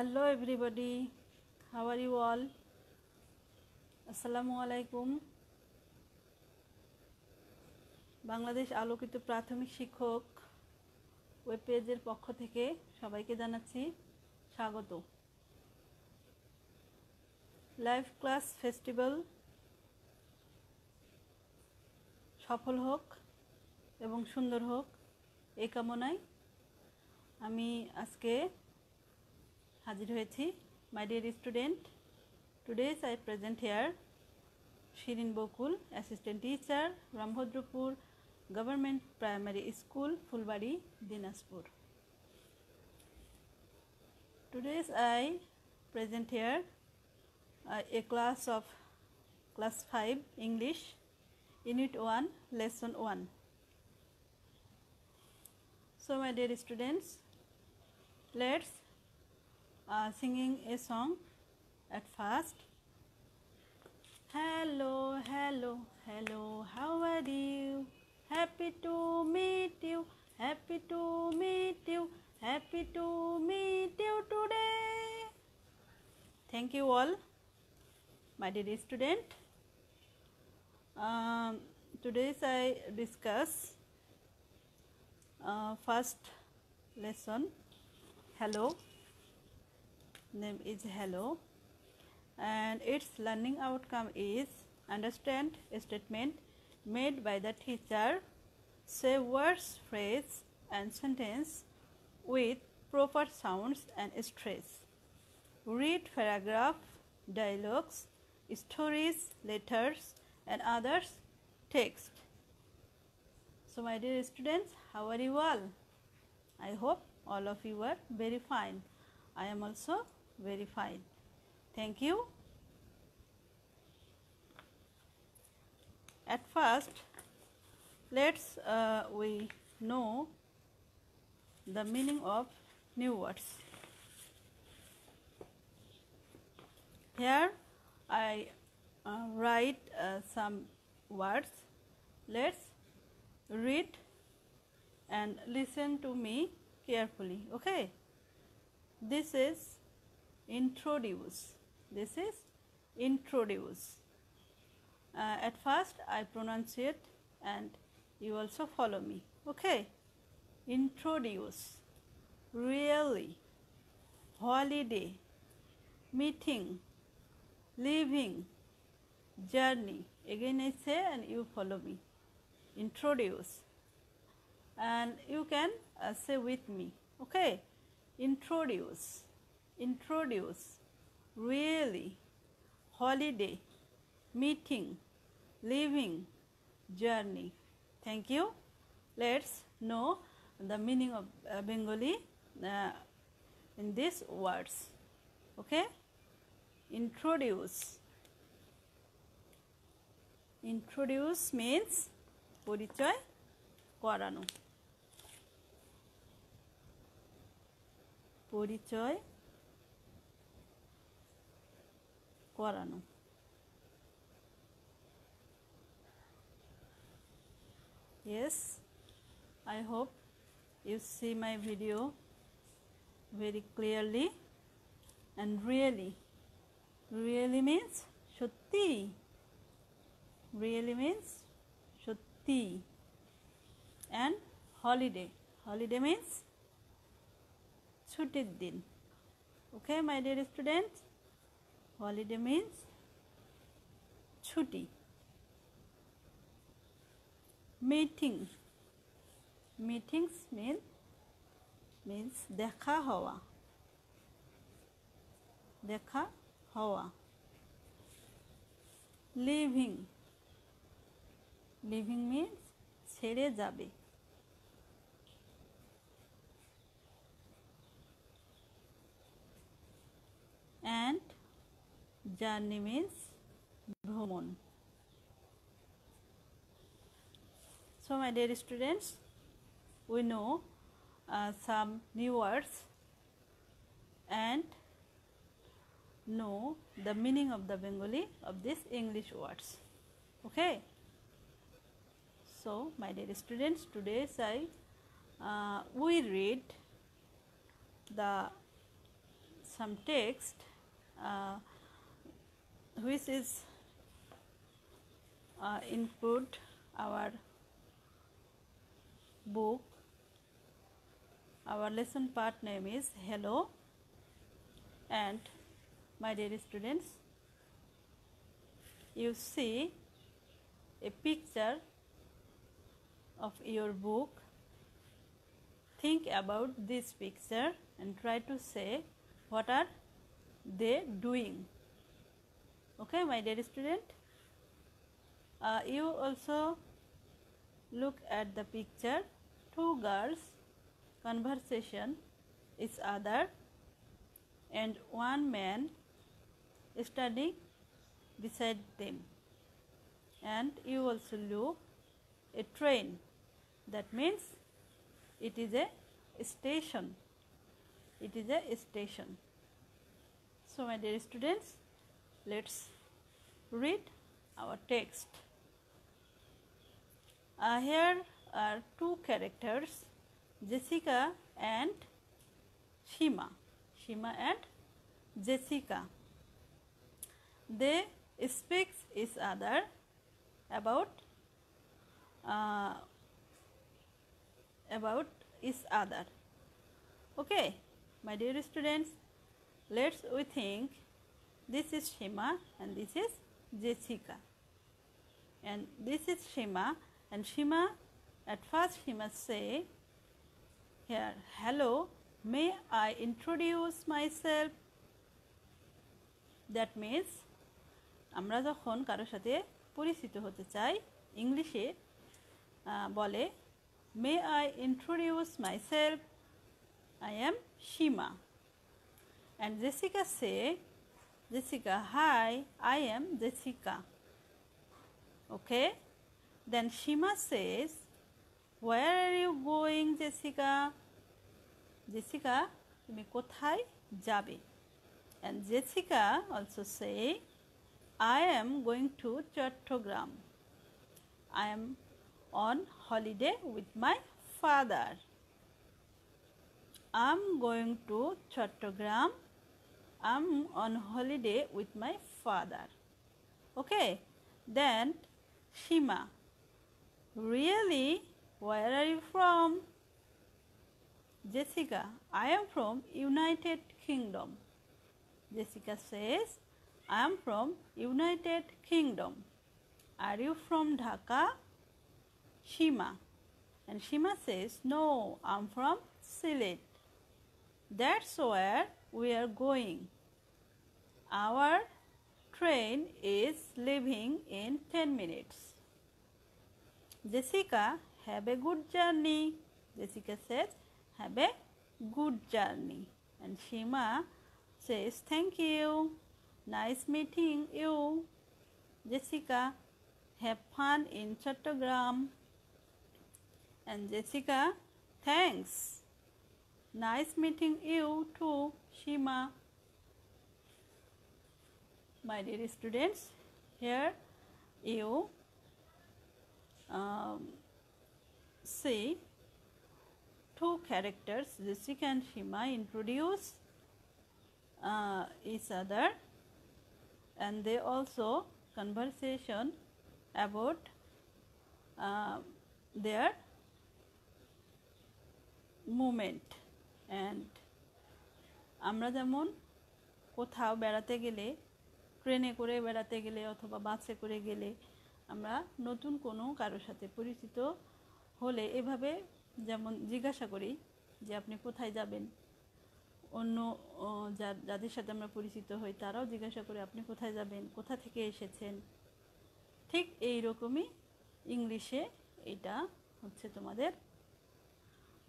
Hello everybody, how are you all? আসসালামু আলাইকুম। বাংলাদেশ আলোকিত প্রাথমিক শিক্ষক ওয়েব পেজের পক্ষ থেকে সবাইকে জানাচ্ছি স্বাগত। লাইভ ক্লাস ফেস্টিভ্যাল সফল হোক এবং সুন্দর হোক এই কামনায় আমি আজকে হাজির হয়েছি। My dear student, Today I present here Shirin Bokul, Assistant Teacher, Rambhodrupur Government Primary School, Fulbari, Dinaspur. Today I present here a class of Class 5 English, Unit 1, Lesson 1. So my dear students, let's singing a song. At first, hello, hello, hello, how are you? Happy to meet you, happy to meet you, happy to meet you today. Thank you all, my dear student. Today I discuss first lesson, hello. Name is hello. And its learning outcome is understand a statement made by the teacher, say words, phrase and sentence with proper sounds and stress, read paragraph, dialogues, stories, letters and others text. So my dear students, how are you all? I hope all of you are very fine. I am also very fine. Thank you. At first, let's we know the meaning of new words. Here I write some words. Let's read and listen to me carefully. Okay. This is introduce. This is introduce. At first I pronounce it and you also follow me. Okay. Introduce, really, holiday, meeting, living, journey. Again I say and you follow me. Introduce. And you can say with me. Okay. Introduce, introduce, really, holiday, meeting, living, journey. Thank you. Let's know the meaning of Bengali in these words. Okay. Introduce. Introduce means পরিচয় করানো। পরিচয় করানো। Yes, I hope you see my video very clearly and really. Really means সত্যি। Really means সত্যি। And holiday. Holiday means ছুটির দিন। Okay, my dear students, holiday means ছুটি। Meeting. Meetings means দেখা হওয়া। দেখা হওয়া। Living. Living means ছেড়ে যাবে। And journey means ভ্রমণ। So my dear students, we know some new words and know the meaning of the Bengali of these English words. Okay. So my dear students, today we read the some text which is include our book. Our lesson part name is Hello, and my dear students, you see a picture of your book. Think about this picture and try to say what are they doing. Okay, my dear student, you also look at the picture. Two girls conversation each other and one man standing beside them, and you also look a train. That means it is a station. It is a station. So my dear students, let's read our text. Here are two characters, Jessica and Shima. Shima and Jessica. They speak each other about each other. Okay, my dear students, we think this is Shima and this is Jessica, and this is Shima, and Shima, at first Shima say here, hello, may I introduce myself? That means আমরা যখন কারোর সাথে পরিচিত হতে চাই, ইংলিশে বলে may I introduce myself, I am Shima. And Jessica say, Jessica, hi, I am Jessica. Okay, then Shima says, where are you going, Jessica? Jessica, তুমি কোথায় যাবে? And Jessica also say, I am going to Chattogram. I am on holiday with my father. I'm going to Chattogram. I'm on holiday with my father. Okay, then Shima, really, where are you from? Jessica, I am from United Kingdom. Jessica says, I am from United Kingdom. Are you from Dhaka? Shima, and Shima says, no, I'm from Sylhet. That's where we are going. Our train is leaving in 10 minutes. Jessica, have a good journey. Jessica says, have a good journey. And Shima says, thank you. Nice meeting you. Jessica, have fun in Chattogram. And Jessica, thanks. Nice meeting you too, Shima. My dear students, here you see two characters, Jessica and Shima, introduce each other, and they also conversation about their movement. And আমরা যেমন কোথাও বেড়াতে গেলে, ট্রেনে করে বেড়াতে গেলে অথবা বাসে করে গেলে, আমরা নতুন কোনো কারোর সাথে পরিচিত হলে এভাবে যেমন জিজ্ঞাসা করি যে আপনি কোথায় যাবেন, অন্য যাদের সাথে আমরা পরিচিত হই তারাও জিজ্ঞাসা করে আপনি কোথায় যাবেন, কোথা থেকে এসেছেন। ঠিক এই রকমই ইংলিশে এটা হচ্ছে তোমাদের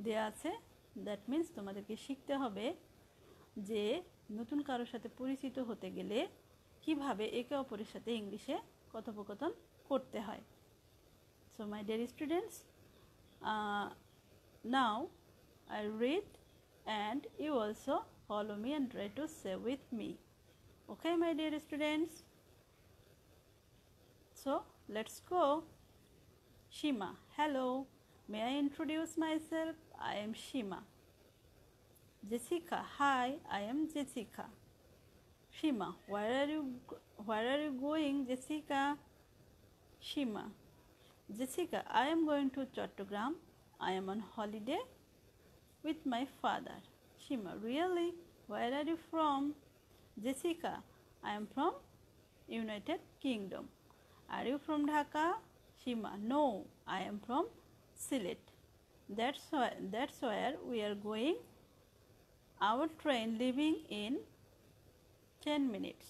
দেয়া আছে। দ্যাট মিন্স তোমাদেরকে শিখতে হবে যে নতুন কারোর সাথে পরিচিত হতে গেলে কিভাবে একে অপরের সাথে ইংলিশে কথোপকথন করতে হয়। So my dear students, now I read and you also follow me and try to say with me. Okay, my dear students? So, let's go. Shima, hello. May I introduce myself? I am Shima. Jessica, hi, I am Jessica. Shima, where are you going, Jessica? Shima, Jessica, I am going to Chattogram. I am on holiday with my father. Shima, really? Where are you from? Jessica, I am from United Kingdom. Are you from Dhaka? Shima, no, I am from Sylhet. That's where we are going. Our train leaving in 10 minutes.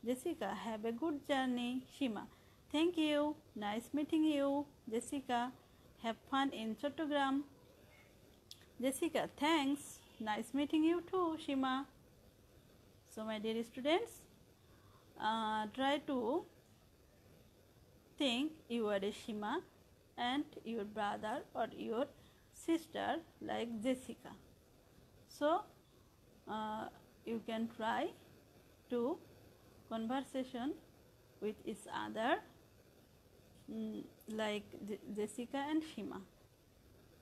Jessica, have a good journey. Shima, thank you. Nice meeting you. Jessica, have fun in Chattogram. Jessica, thanks. Nice meeting you too, Shima. So my dear students, try to think you are a Shima and your brother or your sister like Jessica. So you can try to conversation with each other like Jessica and Shima.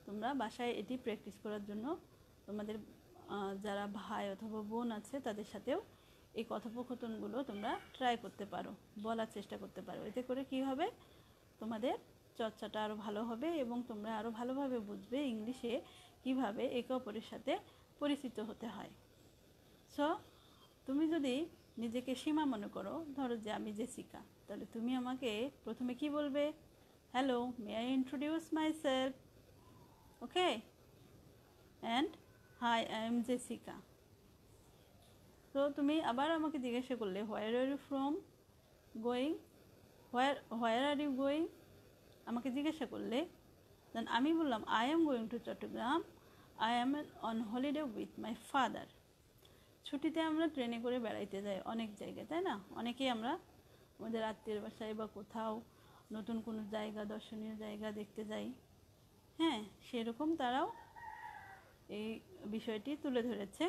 তোমরা বাসায় এটি practice করার জন্য তোমাদের যারা ভাই অথবা বোন আছে তাদের সাথেও এই কথোপকথনগুলো তোমরা ট্রাই করতে পারো, বলার চেষ্টা করতে পারো। এতে করে কি হবে, তোমাদের চর্চাটা আরও ভালো হবে এবং তোমরা আরও ভালোভাবে বুঝবে ইংলিশে কিভাবে একে অপরের সাথে পরিচিত হতে হয়। সো তুমি যদি নিজেকে সীমা মনে করো, ধরো যে আমি জেসিকা, তাহলে তুমি আমাকে প্রথমে কি বলবে? Hello, may I introduce myself? Okay, and hi, I am Jessica. তো তুমি আবার আমাকে জিজ্ঞাসা করলে where are you from going, where are you going, আমাকে জিজ্ঞাসা করলে দেন আমি বললাম I am going to Chittagong, I am on holiday with my father. ছুটিতে আমরা ট্রেনে করে বেড়াইতে যাই অনেক জায়গায়, তাই না? অনেকেই আমরা আমাদের আত্মীয়ের বাসায় বা কোথাও নতুন কোনো জায়গা, দর্শনীয় জায়গা দেখতে যাই। হ্যাঁ, সেরকম তারাও এই বিষয়টি তুলে ধরেছে।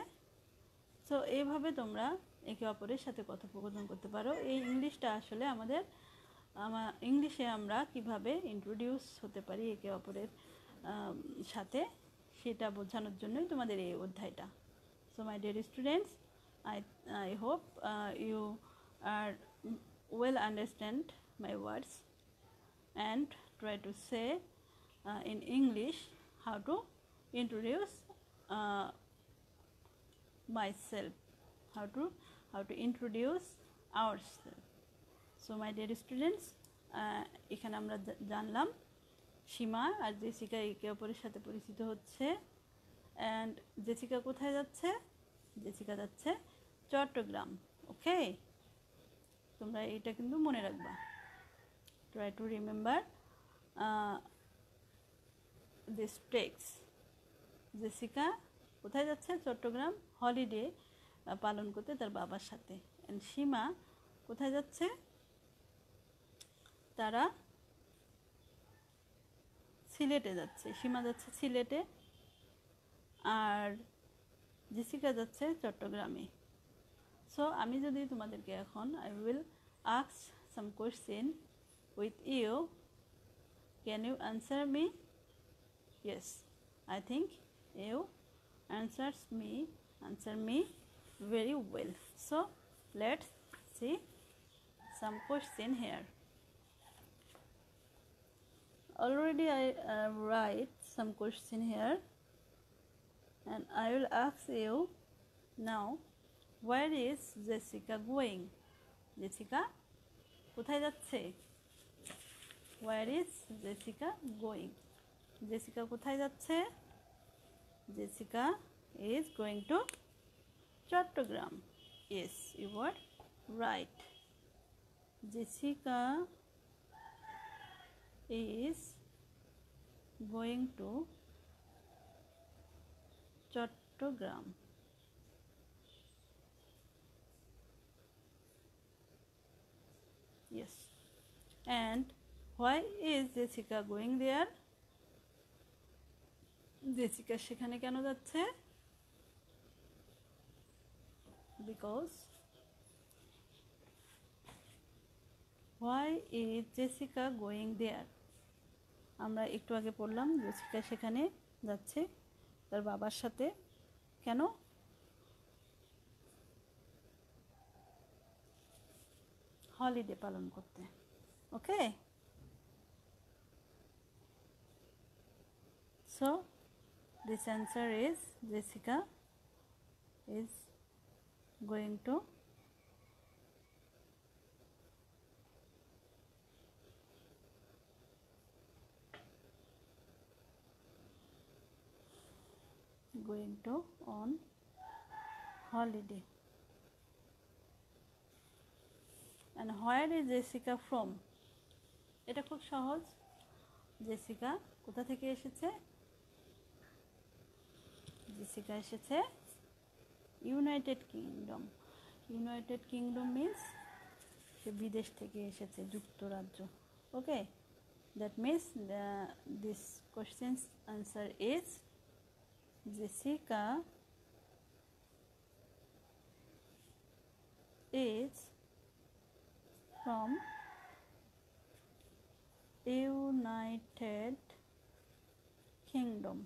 সো এইভাবে তোমরা একে অপরের সাথে কথোপকথন করতে পারো। এই ইংলিশটা আসলে ইংলিশে আমরা কিভাবে ইন্ট্রোডিউস হতে পারি একে অপরের সাথে, সেটা বোঝানোর জন্যই তোমাদের এই অধ্যায়টা। So my dear students, I hope you are well understand my words and try to say in English how to introduce myself, how to introduce ourselves. So my dear students, এখানে আমরা জানলাম সীমা আর জেসিকা একে অপরের সাথে পরিচিত হচ্ছে। And Jessica কোথায় যাচ্ছে? জেসিকা যাচ্ছে চট্টগ্রাম। ওকে, তোমরা এইটা কিন্তু মনে রাখবা। Try to remember this text. Jessica কোথায় যাচ্ছে? চট্টগ্রাম, হলিডে পালন করতে তার বাবার সাথে। অ্যান্ড সীমা কোথায় যাচ্ছে? তারা সিলেটে যাচ্ছে। সীমা যাচ্ছে সিলেটে আর জেসিকা যাচ্ছে চট্টগ্রামে। সো আমি যদি তোমাদেরকে এখন I will ask some question with you, can you answer me? Yes, I think you answer me very well. So let's see some question here. Already I write some question here and I will ask you now, where is Jessica going? Jessica কোথায় যাচ্ছে? Where is Jessica going? Jessica কোথায় যাচ্ছে? Jessica is going to Chattogram. Yes, you were right. Jessica is going to Chattogram. Yes. And why is Jessica going there? Jessica সেখানে কেন যাচ্ছে? Because why is Jessica going there? আমরা একটু আগে পড়লাম Jessica সেখানে যাচ্ছে তার বাবার সাথে। কেন? হলিডে পালন করতে। ওকে, so this answer is Jessica is going to on holiday. And where is Jessica from? এটা খুব সহজ। জেসিকা কোথা থেকে এসেছে? জেসিকা এসেছে United Kingdom. United Kingdom means সে বিদেশ থেকে এসেছে, যুক্তরাজ্য। Okay, that means this questions answer is Jessica is from United Kingdom.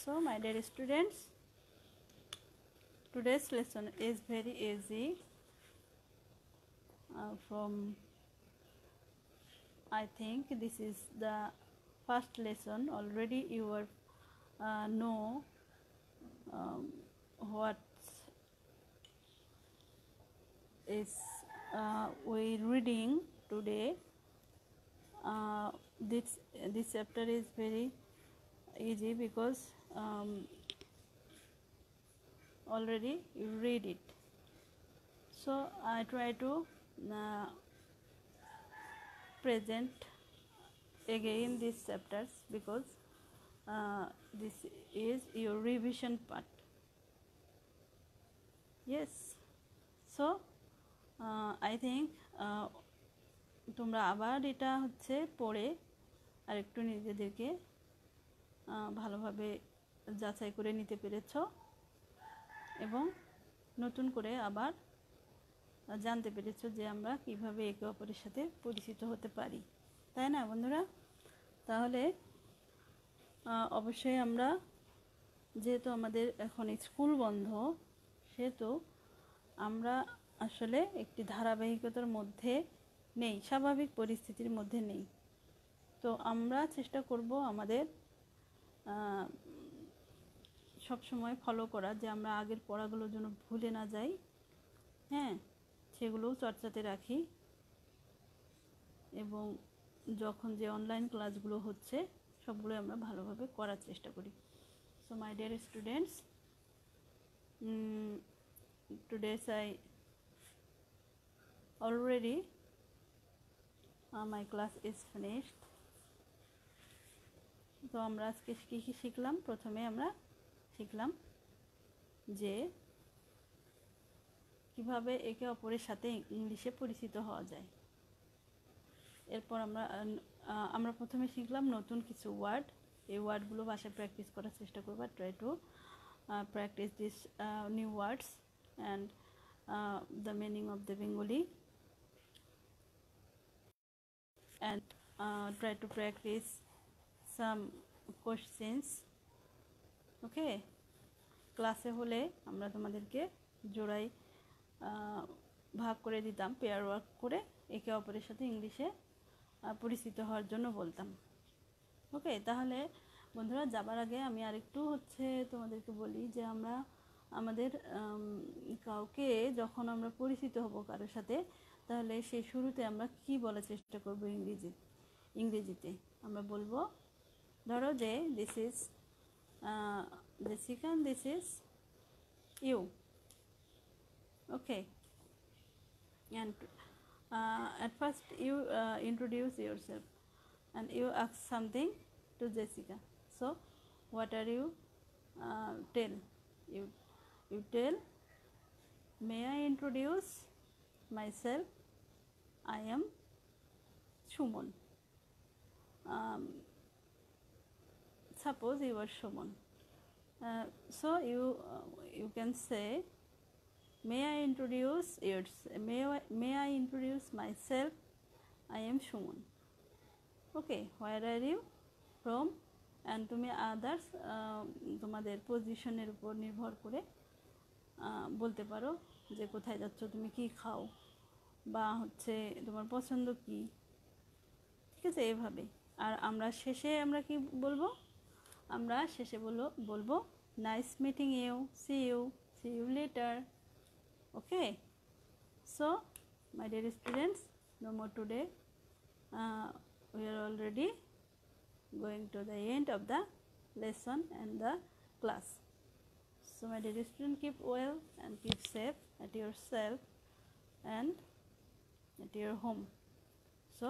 So my dear students, today's lesson is very easy. From I think this is the first lesson. Already you are know what is we reading today. This chapter is very easy because already you read it. So I try to present again these chapters because this is your revision part. Yes, so I think তোমরা আবার এটা হচ্ছে পড়ে আর একটু নিজেদেরকে ভালোভাবে যাচাই করে নিতে পেরেছ এবং নতুন করে আবার জানতে পেরেছো যে আমরা কিভাবে একে অপরের সাথে পরিচিত হতে পারি, তাই না বন্ধুরা? তাহলে অবশ্যই আমরা, যেহেতু আমাদের এখন স্কুল বন্ধ, সেহেতু আমরা আসলে একটি ধারাবাহিকতার মধ্যে নেই, স্বাভাবিক পরিস্থিতির মধ্যে নেই। তো আমরা চেষ্টা করব আমাদের সব সময় ফলো করা, যে আমরা আগের পড়াগুলোর জন্য ভুলে না যাই। হ্যাঁ, সেগুলোও চর্চাতে রাখি এবং যখন যে অনলাইন ক্লাসগুলো হচ্ছে সবগুলো আমরা ভালোভাবে করার চেষ্টা করি। So my dear students, today's I already my class is finished. তো আমরা আজকে কী কী শিখলাম? প্রথমে আমরা শিখলাম যে কিভাবে একে অপরের সাথে ইংলিশে পরিচিত হওয়া যায়। এরপর আমরা প্রথমে শিখলাম নতুন কিছু ওয়ার্ড। এই ওয়ার্ডগুলো ভাষায় প্র্যাকটিস করার চেষ্টা করব। Try to practice this new words and the meaning of the Bengali, and try to practice some questions. Okay, ক্লাসে হলে আমরা তোমাদেরকে জোড়ায় ভাগ করে দিতাম, পেয়ার ওয়ার্ক করে একে অপরের সাথে ইংলিশে পরিচিত হওয়ার জন্য বলতাম। ওকে, তাহলে বন্ধুরা যাবার আগে আমি আরেকটু তোমাদেরকে বলি যে আমরা আমাদের কাউকে যখন আমরা পরিচিত হব কারোর সাথে, তাহলে সেই শুরুতে আমরা কি বলার চেষ্টা করব? ইংরেজিতে আমরা বলবো, ধরো যে this is Jessica and this is you. Okay, and at first you introduce yourself and you ask something to Jessica. So what are you tell? You tell, may I introduce myself? I am Shumon. Suppose you are Shumon. So you can say, may I introduce myself? I am Shumon. Okay, where are you? From, and তুমি others তোমাদের পজিশনের উপর নির্ভর করে বলতে পারো যে কোথায় যাচ্ছ, তুমি কি খাও, বা হচ্ছে তোমার পছন্দ কি, ঠিক আছে, এভাবে। আর আমরা শেষে আমরা কি বলবো, আমরা শেষে বলবো nice meeting you, see you later. Okay, so my dear students, no more today. We are already going to the end of the lesson and the class. So my dear students, keep well and keep safe at yourself and at your home. So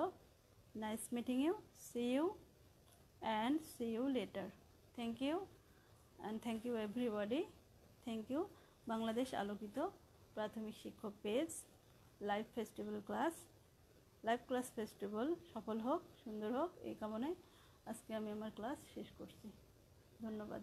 nice meeting you, see you and see you later. Thank you and thank you everybody. Thank you. Bangladesh আলোকিত প্রাথমিক শিক্ষক page live class festival সফল হোক, সুন্দর হোক, এই কামনায় আজকে আমি আমার ক্লাস শেষ করছি। ধন্যবাদ।